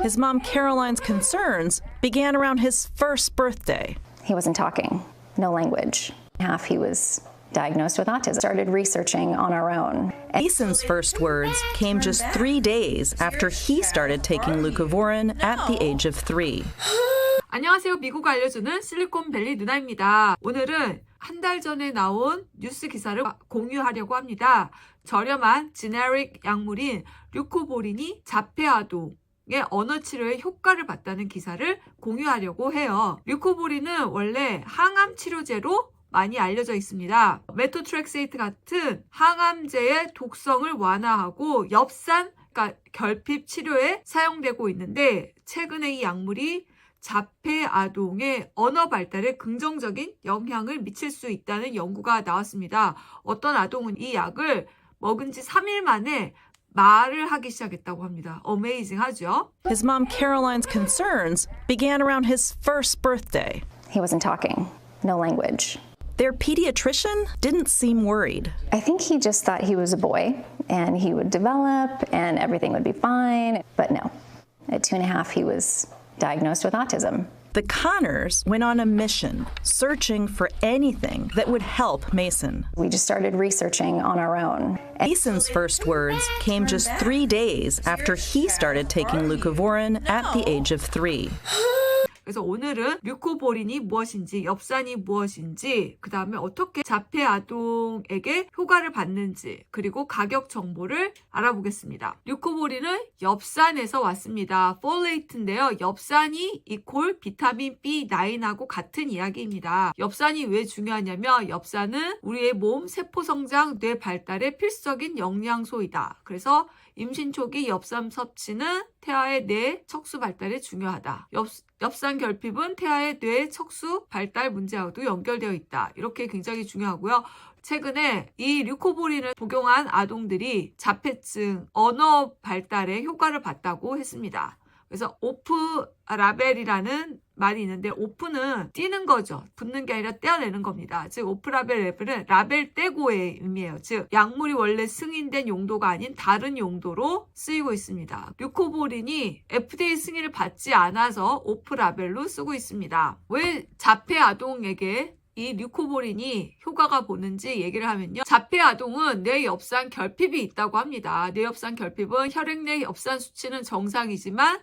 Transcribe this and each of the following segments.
His mom Caroline's concerns began around his first birthday. He wasn't talking, no language. Half he was diagnosed with autism. Started researching on our own. Mason's first words came just 3 days after he started taking leucovorin at the age of 3. 안녕하세요. 미국 알려주는 실리콘밸리 누나입니다. 오늘은 한 달 전에 나온 뉴스 기사를 공유하려고 합니다. 저렴한 지네릭 약물인 류코보린이 자폐 아동의 언어 치료에 효과를 봤다는 기사를 공유하려고 해요. 류코보린은 원래 항암 치료제로 많이 알려져 있습니다. 메토트렉세이트 같은 항암제의 독성을 완화하고 엽산, 그러니까 결핍 치료에 사용되고 있는데 최근에 이 약물이 자폐 아동의 언어 발달에 긍정적인 영향을 미칠 수 있다는 연구가 나왔습니다. 어떤 아동은 이 약을 먹은 지 3일 만에 말을 하기 시작했다고 합니다. 어메이징하죠? His mom Caroline's concerns began around his first birthday. He wasn't talking, no language. Their pediatrician didn't seem worried. I think he just thought he was a boy and he would develop and everything would be fine. But no, at 2.5, he was diagnosed with autism. The Connors went on a mission, searching for anything that would help Mason. We just started researching on our own. Mason's first words came just 3 days after he started taking leucovorin at the age of 3. 그래서 오늘은 류코보린이 무엇인지, 엽산이 무엇인지, 그 다음에 어떻게 자폐 아동에게 효과를 받는지, 그리고 가격 정보를 알아보겠습니다. 류코보린은 엽산에서 왔습니다. 폴레이트인데요. 엽산이 이퀄 비타민 B9하고 같은 이야기입니다. 엽산이 왜 중요하냐면 엽산은 우리의 몸 세포 성장, 뇌 발달에 필수적인 영양소이다. 그래서 임신 초기 엽산 섭취는 태아의 뇌 척수 발달에 중요하다. 엽산 결핍은 태아의 뇌 척수 발달 문제하고도 연결되어 있다. 이렇게 굉장히 중요하고요. 최근에 이 류코보린을 복용한 아동들이 자폐증, 언어 발달에 효과를 봤다고 했습니다. 그래서 오프 라벨이라는 말이 있는데 오프는 띄는 거죠. 붙는 게 아니라 떼어내는 겁니다. 즉 오프 라벨은 라벨 떼고의 의미예요. 즉 약물이 원래 승인된 용도가 아닌 다른 용도로 쓰이고 있습니다. 류코보린이 FDA 승인을 받지 않아서 오프 라벨로 쓰고 있습니다. 왜 자폐 아동에게 이 류코보린이 효과가 보는지 얘기를 하면요. 자폐 아동은 뇌엽산 결핍이 있다고 합니다. 뇌엽산 결핍은 혈액 내 엽산 수치는 정상이지만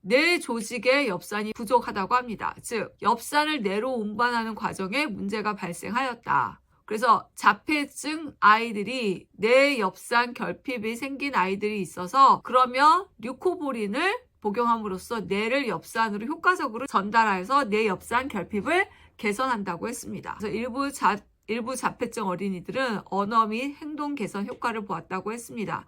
뇌 조직의 엽산이 부족하다고 합니다. 즉 엽산을 뇌로 운반하는 과정에 문제가 발생하였다. 그래서 자폐증 아이들이 뇌엽산 결핍이 생긴 아이들이 있어서 그러면 류코보린을 복용함으로써 뇌를 엽산으로 효과적으로 전달해서 뇌엽산 결핍을 개선한다고 했습니다. 그래서 일부 자폐증 어린이들은 언어 및 행동 개선 효과를 보았다고 했습니다.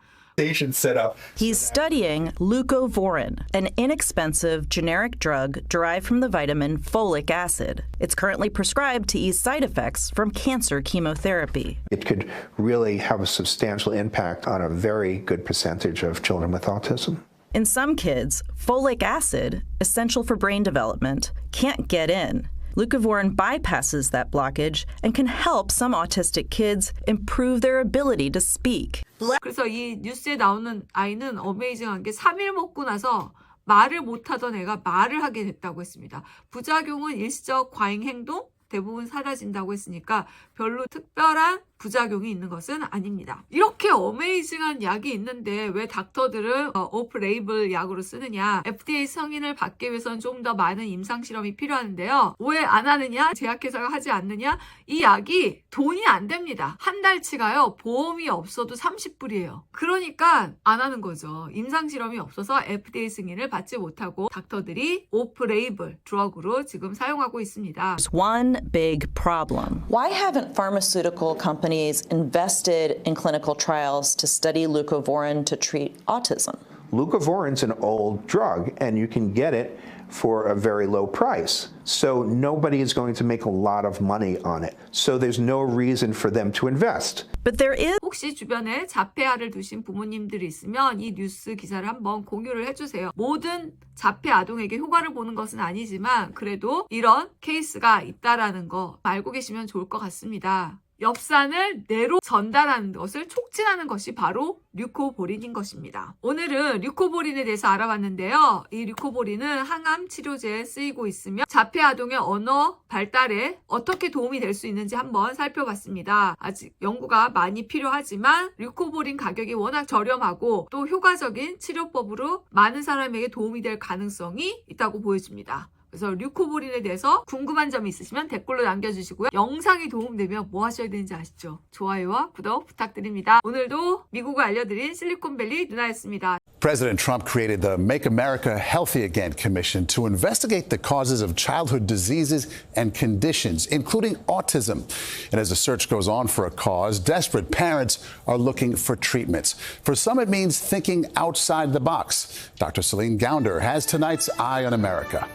He's studying leucovorin, an inexpensive generic drug derived from the vitamin folic acid. It's currently prescribed to ease side effects from cancer chemotherapy. It could really have a substantial impact on a very good percentage of children with autism. In some kids, folic acid, essential for brain development, can't get in. Leucovorin bypasses that blockage and can help some autistic kids improve their ability to speak. 그래서 이 뉴스에 나오는 아이는 어메이징한 게 3일 먹고 나서 말을 못하던 애가 말을 하게 됐다고 했습니다. 부작용은 일시적 과잉 행동, 대부분 사라진다고 했으니까 별로 특별한 부작용이 있는 것은 아닙니다. 이렇게 어메이징한 약이 있는데 왜 닥터들은 오프 레이블 약으로 쓰느냐? FDA 승인을 받기 위해서는 좀 더 많은 임상실험이 필요한데요. 왜 안 하느냐? 제약회사가 하지 않느냐? 이 약이 돈이 안 됩니다. 한 달치가요. 보험이 없어도 30불이에요. 그러니까 안 하는 거죠. 임상실험이 없어서 FDA 승인을 받지 못하고 닥터들이 오프 레이블 드럭으로 지금 사용하고 있습니다. There's one big problem. Why haven't pharmaceutical companies invested in clinical trials to study leucovorin to treat autism? Leucovorin's an old drug, and you can get it for a very low price. So nobody is going to make a lot of money on it. So there's no reason for them to invest. But there is 혹시 주변에 자폐아를 두신 부모님들이 있으면 이 뉴스 기사를 한번 공유를 해주세요. 모든 자폐 아동에게 효과를 보는 것은 아니지만 그래도 이런 케이스가 있다라는 거 알고 계시면 좋을 것 같습니다. 엽산을 뇌로 전달하는 것을 촉진하는 것이 바로 류코보린인 것입니다. 오늘은 류코보린에 대해서 알아봤는데요. 이 류코보린은 항암 치료제에 쓰이고 있으며 자폐아동의 언어 발달에 어떻게 도움이 될 수 있는지 한번 살펴봤습니다. 아직 연구가 많이 필요하지만 류코보린 가격이 워낙 저렴하고 또 효과적인 치료법으로 많은 사람에게 도움이 될 가능성이 있다고 보여집니다. 그래서 류코보린에 대해서 궁금한 점이 있으시면 댓글로 남겨주시고요. 영상이 도움되면 뭐 하셔야 되는지 아시죠? 좋아요와 구독 부탁드립니다. 오늘도 미국을 알려드린 실리콘밸리 누나였습니다. President Trump created the Make America Healthy Again Commission to investigate the causes of childhood diseases and conditions, including autism. And as the search goes on for a cause, desperate parents are looking for treatments. For some, it means thinking outside the box. Dr. Celine Gounder has tonight's Eye on America.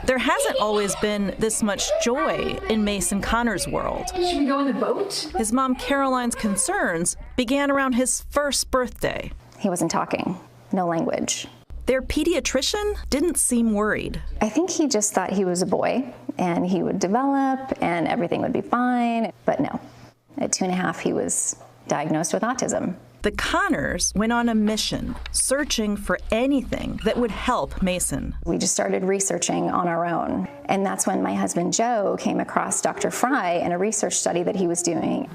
There hasn't always been this much joy in Mason Connor's world. Should we go on the boat? His mom Caroline's concerns began around his first birthday. He wasn't talking, no language. Their pediatrician didn't seem worried. I think he just thought he was a boy and he would develop and everything would be fine. But no, at 2.5, he was diagnosed with autism. The Connors went on a mission, searching for anything that would help Mason. We just started researching on our own. And that's when my husband Joe came across Dr. Fry in a research study that he was doing.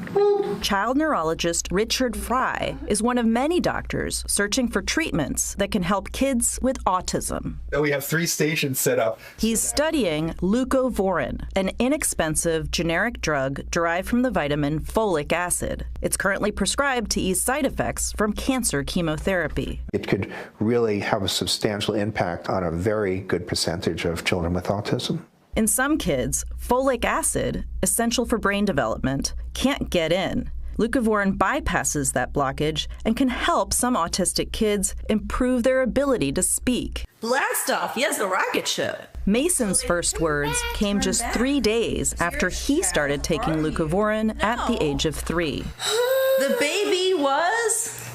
Child neurologist Richard Fry is one of many doctors searching for treatments that can help kids with autism. We have 3 stations set up. He's studying leucovorin, an inexpensive generic drug derived from the vitamin folic acid. It's currently prescribed to ease side effects from cancer chemotherapy. It could really have a substantial impact on a very good percentage of children with autism. In some kids, folic acid, essential for brain development, can't get in. Leucovorin bypasses that blockage and can help some autistic kids improve their ability to speak. Blast off, yes, the rocket ship. Mason's first words came just 3 days after he started taking leucovorin at the age of 3. The baby was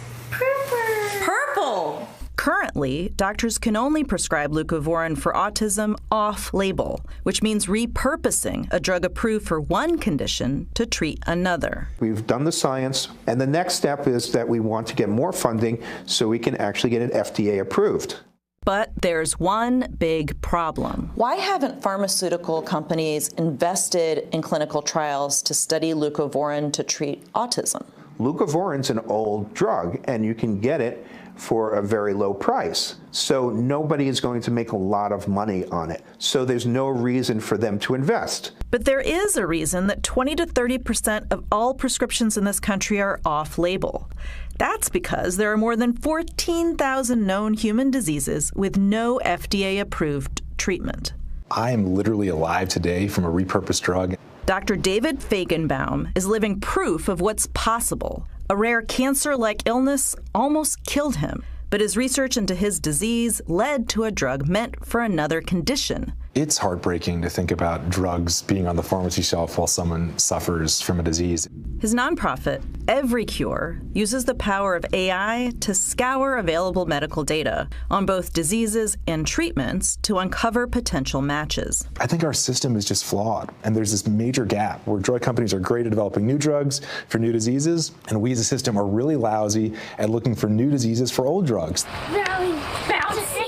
purple. Currently, doctors can only prescribe leucovorin for autism off-label, which means repurposing a drug approved for one condition to treat another. We've done the science, and the next step is that we want to get more funding so we can actually get it FDA approved. But there's one big problem. Why haven't pharmaceutical companies invested in clinical trials to study leucovorin to treat autism? Leucovorin's an old drug, and you can get it for a very low price. So nobody is going to make a lot of money on it. So there's no reason for them to invest. But there is a reason that 20 to 30% of all prescriptions in this country are off-label. That's because there are more than 14,000 known human diseases with no FDA-approved treatment. I am literally alive today from a repurposed drug. Dr. David Feigenbaum is living proof of what's possible. A rare cancer-like illness almost killed him, but his research into his disease led to a drug meant for another condition. It's heartbreaking to think about drugs being on the pharmacy shelf while someone suffers from a disease. His nonprofit, Every Cure, uses the power of AI to scour available medical data on both diseases and treatments to uncover potential matches. I think our system is just flawed, and there's this major gap where drug companies are great at developing new drugs for new diseases, and we as a system are really lousy at looking for new diseases for old drugs.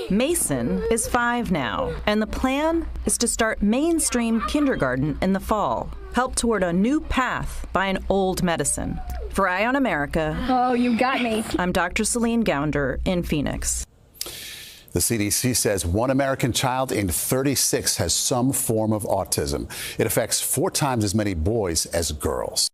Mason is 5 now, and the plan is to start mainstream kindergarten in the fall, helped toward a new path by an old medicine. For Eye on America, Oh, you got me. I'm Dr. Celine Gounder in Phoenix. The CDC says 1 American child in 36 has some form of autism. It affects 4 times as many boys as girls.